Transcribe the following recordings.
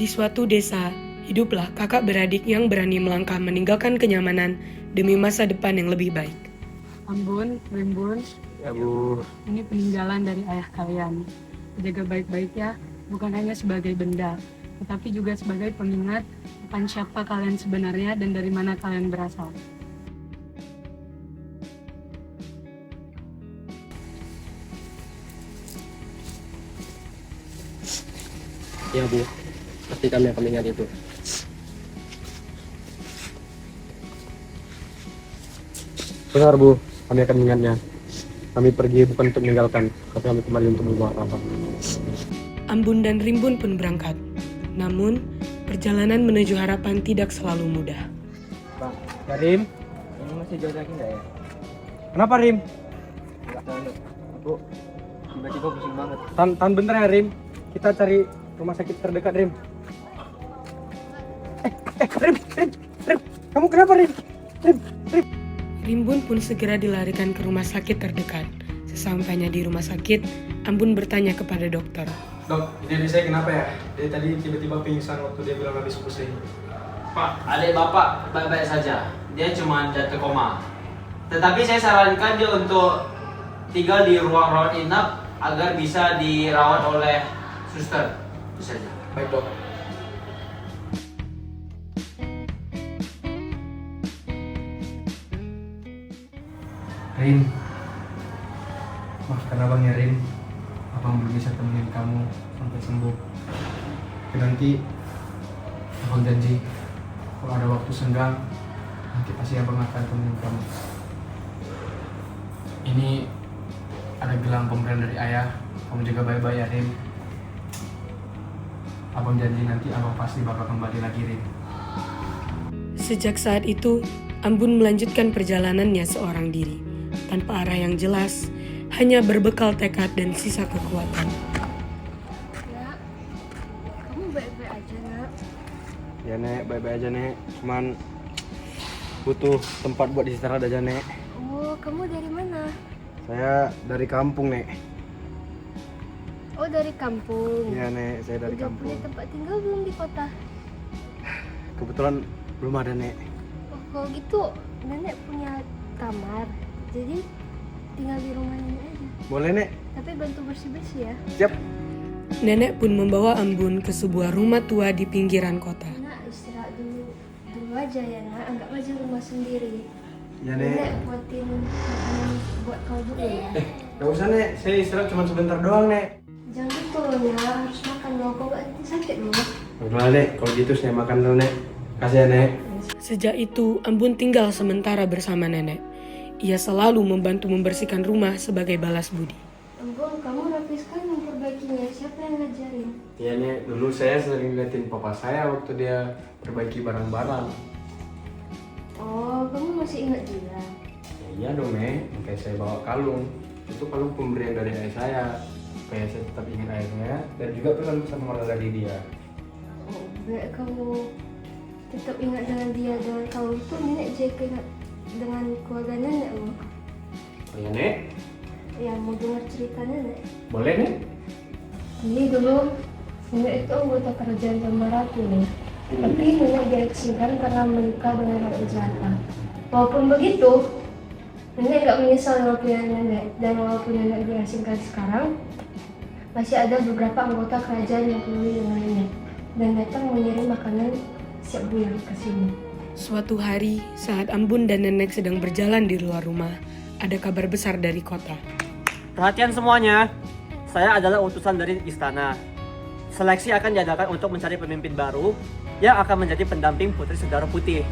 Di suatu desa, hiduplah kakak beradik yang berani melangkah meninggalkan kenyamanan demi masa depan yang lebih baik. Ambon, Rimbun, Ya Bu, ini peninggalan dari ayah kalian. Jaga baik-baik ya, bukan hanya sebagai benda, tetapi juga sebagai pengingat tentang siapa kalian sebenarnya dan dari mana kalian berasal. ya Bu, pasti kami akan ingat itu. Benar Bu, kami akan ingatnya. Kami pergi bukan untuk meninggalkan, tapi kami kembali untuk membawa apa. Ambon dan Rimbun pun berangkat. Namun, perjalanan menuju harapan tidak selalu mudah. Bang, ya Rim, ini masih jauh lagi nggak ya? Kenapa Rim? Nggak tahu, aku tiba-tiba pusing banget. Tahan bentar ya Rim, kita cari rumah sakit terdekat Rim. Rim, kamu kenapa Rim? Rimbun pun segera dilarikan ke rumah sakit terdekat. Sesampainya di rumah sakit, Ambon bertanya kepada dokter. Dok, dia saya kenapa ya? Dia tadi tiba-tiba pingsan waktu dia bilang habis pusing. Pak, adik bapak baik-baik saja. Dia cuma jatuh koma. Tetapi saya sarankan dia untuk tinggal di ruang rawat inap agar bisa dirawat oleh suster. Itu saja. Baik dok. Rin, maafkan abang ya Rin. Abang belum bisa temenin kamu sampai sembuh. Tapi nanti abang janji kalau ada waktu senggang nanti pasti abang akan temenin kamu. Ini ada gelang pemberian dari ayah. Kamu jaga baik-baik ya Rin. Abang janji nanti abang pasti bakal kembali lagi Rin. Sejak saat itu, Ambon melanjutkan perjalanannya seorang diri, tanpa arah yang jelas, hanya berbekal tekad dan sisa kekuatan. Nak, kamu baik-baik aja nak. Ya Nek, baik-baik aja Nek. Cuman butuh tempat buat istirahat aja Nek. Oh, kamu dari mana? Saya dari kampung Nek. Oh, dari kampung. Iya Nek, saya dari Udah kampung. punya tempat tinggal belum di kota? Kebetulan belum ada Nek. Oh, kalau gitu nenek punya kamar. Jadi tinggal di rumah nenek aja. Boleh Nek? Tapi bantu bersih-bersih ya. Siap. Nenek pun membawa Ambon ke sebuah rumah tua di pinggiran kota. Nak, istirahat dulu aja ya nak. Anggap aja rumah sendiri. Ya Nenek Nek. buatin makanan buat kau dulu ya. Gak usah Nek, saya istirahat cuma sebentar doang Nek. Jangan gitu loh nak, harus makan loh. Kau nanti sakit loh. Udah Nek, kalau gitu saya makan dulu Nek. Kasih ya Nek. Sejak itu, Ambon tinggal sementara bersama nenek. Ia selalu membantu membersihkan rumah sebagai balas budi. Ambon, kamu rapi sekali memperbaikinya. Siapa yang ngajarin? Iya Nek, dulu saya sering liatin papa saya waktu dia perbaiki barang-barang. Oh, kamu masih ingat dia? Ya, iya dong Nek, makanya saya bawa kalung. Itu kalung pemberian dari ayah saya. Supaya saya tetap ingat ayah saya dan juga pesan-pesan moral dari dia. Oh, baik kamu tetap ingat dengan dia. Dengan kamu itu nenek jaga ingat dengan keluarga nenek loh. Oh ya Nek, Ya, mau dengar cerita nenek? boleh Nek? Jadi dulu nenek itu anggota kerajaan Tamaratu nih. Tapi nenek diasingkan karena menikah dengan rakyat jelata. Walaupun begitu, nenek nggak menyesal dengan pilihan nenek. Dan walaupun nenek diasingkan sekarang, masih ada beberapa anggota kerajaan yang peduli dengan nenek dan datang mengirim makanan setiap bulan ke sini. Suatu hari, saat Ambon dan nenek sedang berjalan di luar rumah, ada kabar besar dari kota. Perhatian semuanya, saya adalah utusan dari istana. Seleksi akan diadakan untuk mencari pemimpin baru yang akan menjadi pendamping Putri Sedara Putih.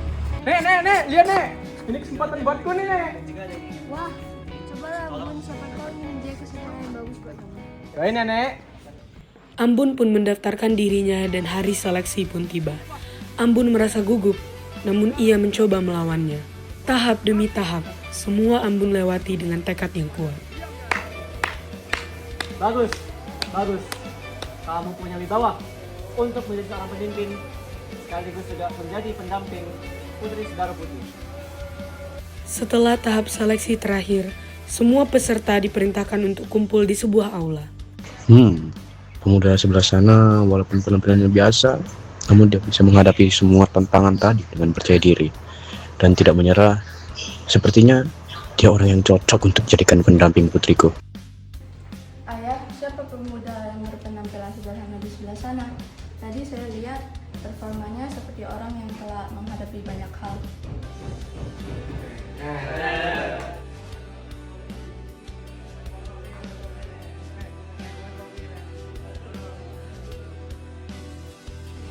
Nek, lihat Nek. Ini kesempatan buatku Nek. Wah, cobalah Bun, siapa tahu ini menjadi kesempatan yang bagus buat kamu. Doain ya Nek. Ambon pun mendaftarkan dirinya dan hari seleksi pun tiba. Ambon merasa gugup, namun ia mencoba melawannya. Tahap demi tahap, semua Ambon lewati dengan tekad yang kuat. Bagus. Kamu punya wibawa untuk menjadi seorang pemimpin sekaligus juga menjadi pendamping Putri Sedara Putih. Setelah tahap seleksi terakhir, semua peserta diperintahkan untuk kumpul di sebuah aula. Pemuda sebelah sana walaupun penampilannya biasa, namun dia bisa menghadapi semua tantangan tadi dengan percaya diri dan tidak menyerah. Sepertinya dia orang yang cocok untuk dijadikan pendamping putriku. Ayah, siapa pemuda yang berpenampilan sederhana di sebelah sana? Tadi saya lihat performanya seperti orang yang telah menghadapi banyak hal.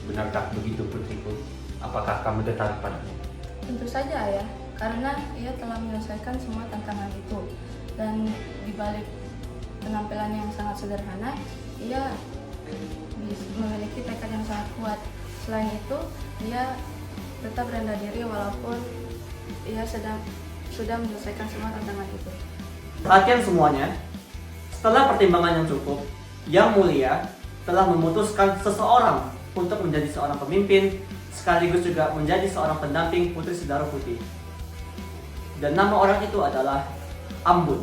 Benarkah begitu putriku? Apakah kamu tertarik padanya? Tentu saja ayah, karena ia telah menyelesaikan semua tantangan itu. Dan di balik penampilannya yang sangat sederhana, ia memiliki tekad yang sangat kuat. Selain itu, dia tetap rendah diri walaupun ia sudah menyelesaikan semua tantangan itu. Perhatian semuanya, setelah pertimbangan yang cukup, Yang Mulia telah memutuskan seseorang untuk menjadi seorang pemimpin, sekaligus juga menjadi seorang pendamping Putri Sedaro Putih. Dan nama orang itu adalah Ambun.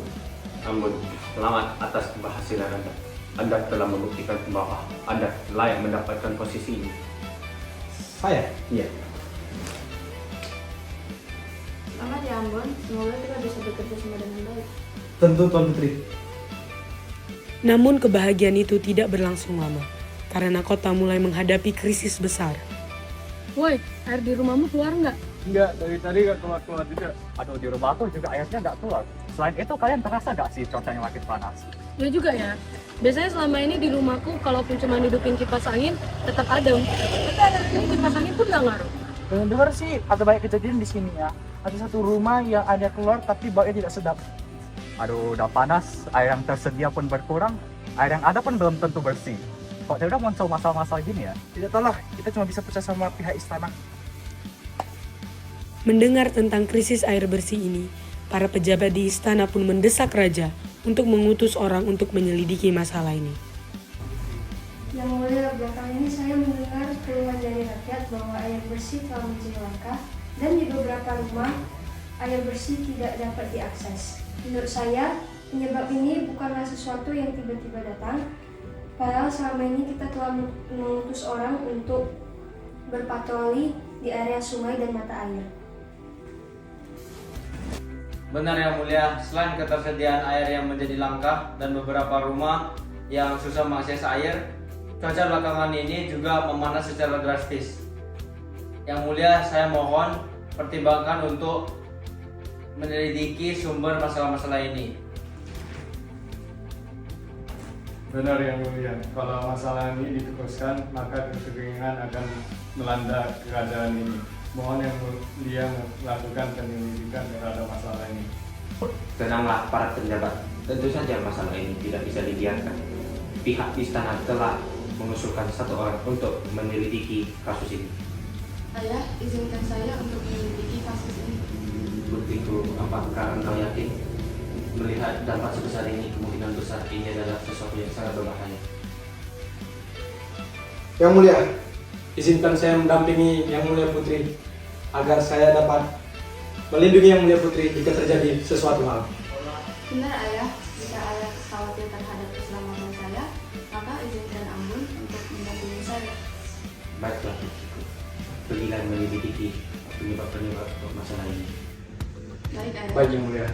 Ambun, selamat atas keberhasilan Anda. Anda telah membuktikan bahwa Anda layak mendapatkan posisi ini. Saya? Iya. Selamat ya Ambon, semoga kita bisa bekerja sama dengan baik. Tentu Tuan Putri. Namun kebahagiaan itu tidak berlangsung lama, karena kota mulai menghadapi krisis besar. Woi, air di rumahmu keluar nggak? Enggak, dari tadi nggak keluar-keluar juga. Aduh, di rumah tuh juga airnya nggak keluar. Selain itu, kalian terasa nggak sih cuacanya makin panas? Ya juga ya. Biasanya selama ini di rumahku, kalaupun cuma hidupin kipas angin, tetap adem. Tapi akhir ini kipas angin pun nggak ngaruh. Dengar sih, ada banyak kejadian di sini ya. Ada satu rumah yang ada keluar tapi baunya tidak sedap. Aduh, udah panas, air yang tersedia pun berkurang, air yang ada pun belum tentu bersih. Kok udah muncul masalah-masalah gini ya? Tidak tahu lah, kita cuma bisa percaya sama pihak istana. Mendengar tentang krisis air bersih ini, para pejabat di istana pun mendesak raja untuk mengutus orang untuk menyelidiki masalah ini. Yang mulia, belakangan ini saya mendengar keluhan dari rakyat bahwa air bersih telah menjadi langka dan di beberapa rumah air bersih tidak dapat diakses. Menurut saya, penyebab ini bukanlah sesuatu yang tiba-tiba datang, padahal selama ini kita telah mengutus orang untuk berpatroli di area sungai dan mata air. Benar Yang Mulia, selain ketersediaan air yang menjadi langka dan beberapa rumah yang susah mengakses air, cuaca belakangan ini juga memanas secara drastis. Yang Mulia, saya mohon pertimbangkan untuk menyelidiki sumber masalah-masalah ini. Benar Yang Mulia, kalau masalah ini diteruskan, maka kekeringan akan melanda keadaan ini. Mohon Yang Mulia melakukan penyelidikan terhadap masalah ini. Tenanglah para pejabat, tentu saja masalah ini tidak bisa dibiarkan. Pihak istana telah mengusulkan satu orang untuk menyelidiki kasus ini. Ayah, izinkan saya untuk menyelidiki kasus ini. Putriku, apakah engkau yakin? Melihat dampak sebesar ini, kemungkinan besar ini adalah sesuatu yang sangat berbahaya. Yang Mulia, izinkan saya mendampingi Yang Mulia Putri agar saya dapat melindungi Yang Mulia Putri jika terjadi sesuatu hal. Benar ayah, jika ayah khawatir terhadap keselamatan saya, maka izinkan Ambon untuk mendampingi saya. Baiklah putriku, pergilah menyelidiki penyebab-penyebab masalah ini. Baik ayah. Baik Yang Mulia.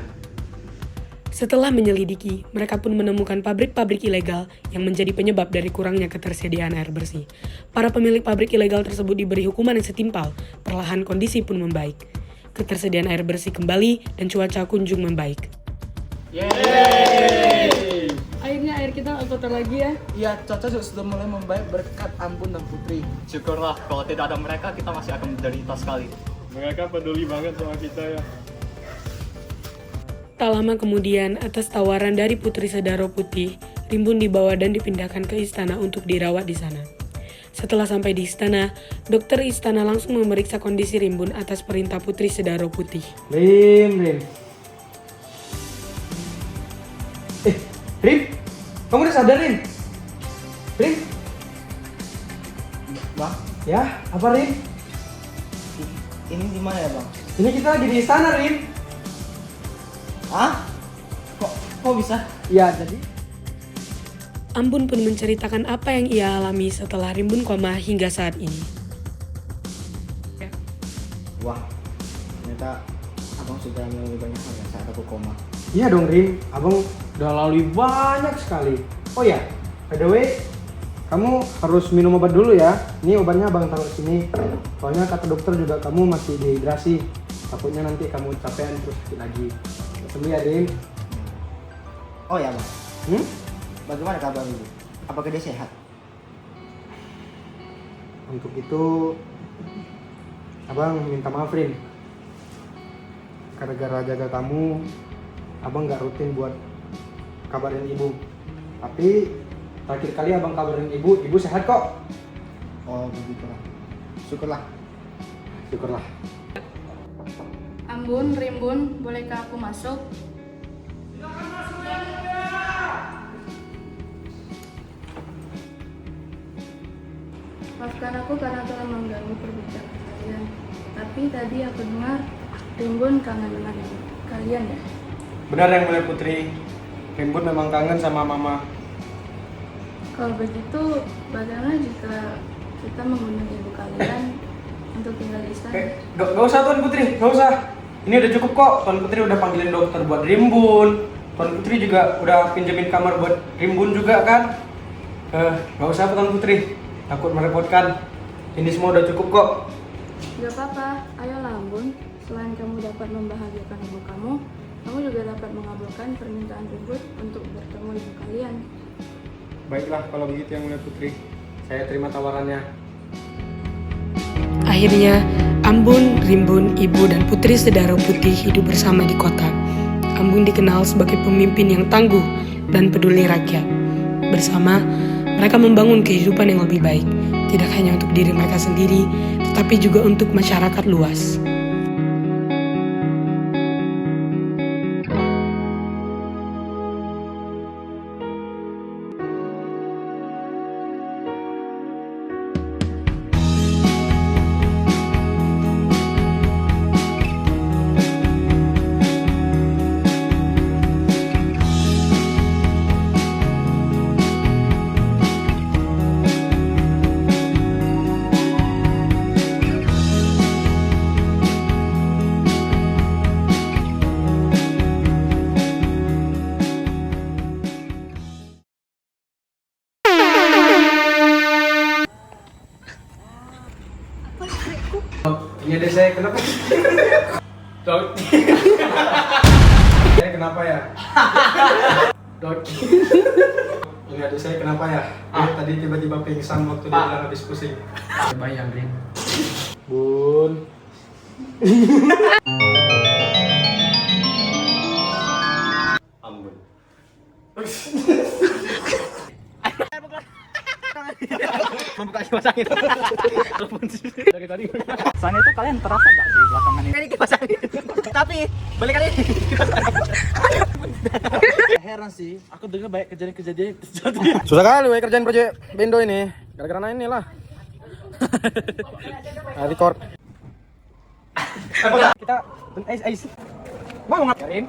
Setelah menyelidiki, mereka pun menemukan pabrik-pabrik ilegal yang menjadi penyebab dari kurangnya ketersediaan air bersih. Para pemilik pabrik ilegal tersebut diberi hukuman yang setimpal, perlahan kondisi pun membaik. Ketersediaan air bersih kembali dan cuaca kunjung membaik. Yeay! Akhirnya air kita nggak kotor lagi ya. Iya, cuaca juga sudah mulai membaik berkat Ambon dan Putri. Syukurlah, kalau tidak ada mereka, kita masih akan menderita sekali. Mereka peduli banget sama kita ya. Tak lama kemudian, atas tawaran dari Putri Sedaro Putih, Rimbun dibawa dan dipindahkan ke istana untuk dirawat di sana. Setelah sampai di istana, dokter istana langsung memeriksa kondisi Rimbun atas perintah Putri Sedaro Putih. Rim. Rim? Kamu udah sadar, Rim? Rim? Bang, Ya, apa Rim? ini gimana ya bang? Ini kita lagi di istana, Rim. Hah? Kok bisa? Ya, jadi Ambun pun menceritakan apa yang ia alami setelah Rimbun koma hingga saat ini. Wah, ternyata abang sudah melalui banyak hal ya saat aku koma. Iya dong Rim, abang udah lalui banyak sekali. Oh ya, by the way, kamu harus minum obat dulu ya. Ini obatnya abang taruh sini. Soalnya kata dokter juga kamu masih dehidrasi. Takutnya nanti kamu capean terus sakit lagi. Sembuh ya Rim. Oh ya bang, bagaimana kabar ibu? Apakah dia sehat? Untuk itu, abang minta maaf Rim. Gara-gara jaga kamu, abang gak rutin buat kabarin ibu. Tapi terakhir kali abang kabarin ibu sehat kok. Oh begitulah. Syukurlah. Syukurlah. Ambun, Rimbun, bolehkah aku masuk? Maafkan aku karena telah mengganggu perbincangan kalian. Tapi tadi aku dengar Rimbun kangen dengan kalian ya? Benar yang mulia Putri. Rimbun memang kangen sama mama. Kalau begitu, bagaimana jika kita mengundang ibu kalian untuk tinggal di sana? Gak usah Tuan Putri, gak usah. Ini udah cukup kok. Tuan Putri udah panggilin dokter buat Rimbun. Tuan Putri juga udah pinjemin kamar buat Rimbun juga kan. Gak usah Tuan Putri, takut merepotkan. Ini semua udah cukup kok. Gak apa-apa, ayolah Ambun. Selain kamu dapat membahagiakan ibu kamu juga dapat mengabulkan permintaan Rimbun untuk bertemu ibu kalian. Baiklah kalau begitu yang mulia Putri. Saya terima tawarannya. Akhirnya, Ambun, Rimbun, Ibu, dan Putri Sedaro Putih hidup bersama di kota. Ambun dikenal sebagai pemimpin yang tangguh dan peduli rakyat. Bersama, mereka membangun kehidupan yang lebih baik, tidak hanya untuk diri mereka sendiri, tetapi juga untuk masyarakat luas. Ini ada saya kenapa? Dok. Saya kenapa ya? Dok. Ini ada saya kenapa ya? Dia tadi tiba-tiba pingsan waktu dia bilang habis pusing. Bayang Rin. Bun. Ambun. Membuka kipas angin. Dari tadi. Soalnya itu kalian terasa gak sih belakangan ini? Ini kipas angin. Tapi balik kali. Heran sih, aku dengar banyak kejadian-kejadian terjadi. Susah kali we kerjaan proyek Bendo ini. Gara-gara ini lah. Record. Kita mau ngapain?